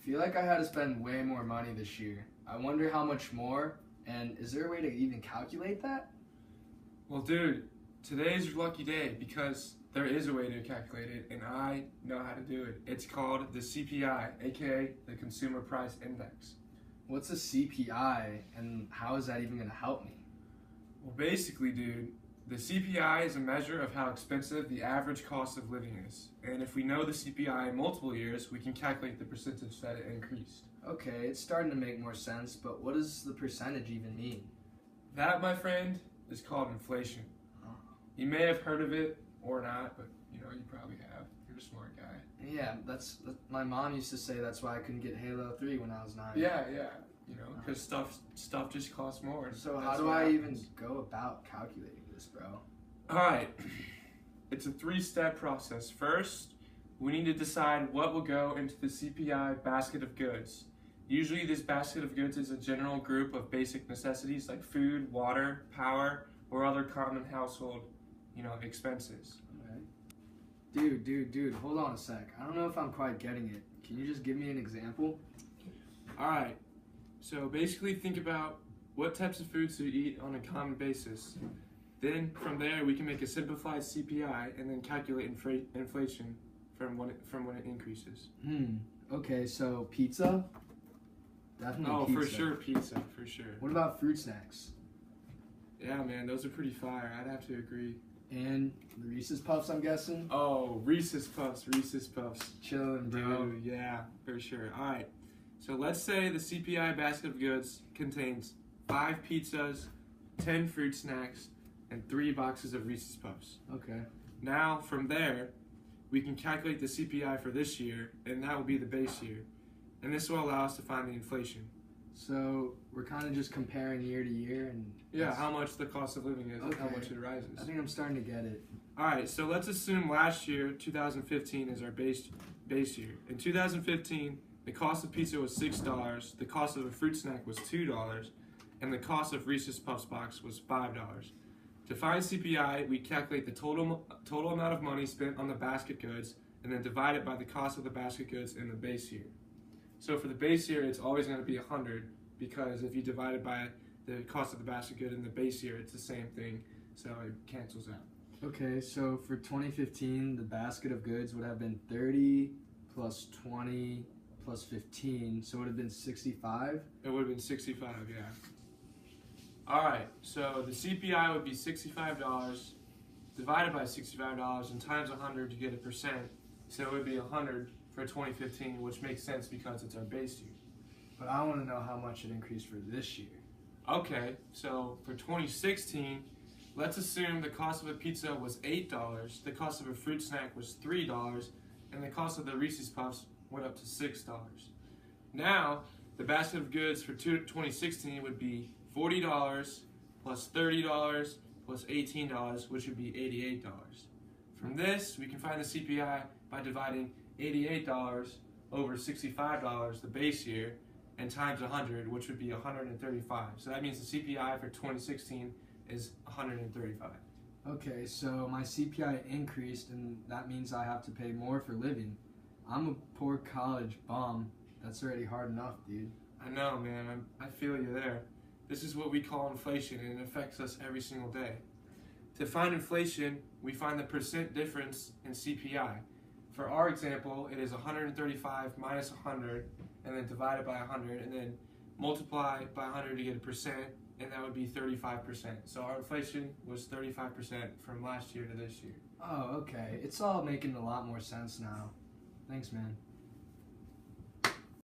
feel like I had to spend way more money this year. I wonder how much more, and is there a way to even calculate that? Well, dude, today's your lucky day because there is a way to calculate it, and I know how to do it. It's called the CPI, aka the Consumer Price Index. What's a CPI, and how is that even going to help me? Well, basically, dude, the CPI is a measure of how expensive the average cost of living is. And if we know the CPI in multiple years, we can calculate the percentage that it increased. Okay, it's starting to make more sense, but what does the percentage even mean? That, my friend, is called inflation. You may have heard of it or not, but you probably have. You're a smart guy. Yeah, my mom used to say that's why I couldn't get Halo 3 when I was 9. Yeah, because stuff just costs more. So how do I even go about calculating this, bro? Alright, it's a 3-step process. First, we need to decide what will go into the CPI basket of goods. Usually this basket of goods is a general group of basic necessities like food, water, power, or other common household, expenses. Okay. Dude, hold on a sec. I don't know if I'm quite getting it. Can you just give me an example? Alright, so basically think about what types of foods you eat on a common basis. Then from there we can make a simplified CPI and then calculate inflation from when it increases. Okay, so pizza? Definitely Oh, pizza. for sure pizza, for sure. What about fruit snacks? Yeah, man, those are pretty fire. I'd have to agree. And the Reese's Puffs, I'm guessing? Oh, Reese's Puffs. Chillin', bro. Dude, yeah, for sure. All right, so let's say the CPI basket of goods contains 5 pizzas, 10 fruit snacks, and 3 boxes of Reese's Puffs. Okay. Now, from there, we can calculate the CPI for this year, and that will be the base year. And this will allow us to find the inflation. So we're kind of just comparing year to year, and how much the cost of living is and how much it rises. I think I'm starting to get it. All right, so let's assume last year, 2015, is our base year. In 2015, the cost of pizza was $6, the cost of a fruit snack was $2, and the cost of Reese's Puffs box was $5. To find CPI, we calculate the total amount of money spent on the basket goods and then divide it by the cost of the basket goods in the base year. So for the base year, it's always going to be 100 because if you divide it by the cost of the basket good in the base year, it's the same thing, so it cancels out. Okay, so for 2015, the basket of goods would have been 30 plus 20 plus 15, so it would have been 65? It would have been 65, yeah. Alright, so the CPI would be $65 divided by $65 and times 100 to get a percent, so it would be 100 for 2015, which makes sense because it's our base year. But I want to know how much it increased for this year. Okay, so for 2016, let's assume the cost of a pizza was $8, the cost of a fruit snack was $3, and the cost of the Reese's Puffs went up to $6. Now, the basket of goods for 2016 would be $40 plus $30 plus $18, which would be $88. From this, we can find the CPI by dividing $88 over $65, the base year, and times 100, which would be 135. So that means the CPI for 2016 is 135. Okay, so my CPI increased, and that means I have to pay more for living. I'm a poor college bum. That's already hard enough, dude. I know, man. I feel you there. This is what we call inflation, and it affects us every single day. To find inflation, we find the percent difference in CPI. For our example, it is 135 minus 100, and then divided by 100, and then multiply by 100 to get a percent, and that would be 35%. So our inflation was 35% from last year to this year. Oh, okay. It's all making a lot more sense now. Thanks, man.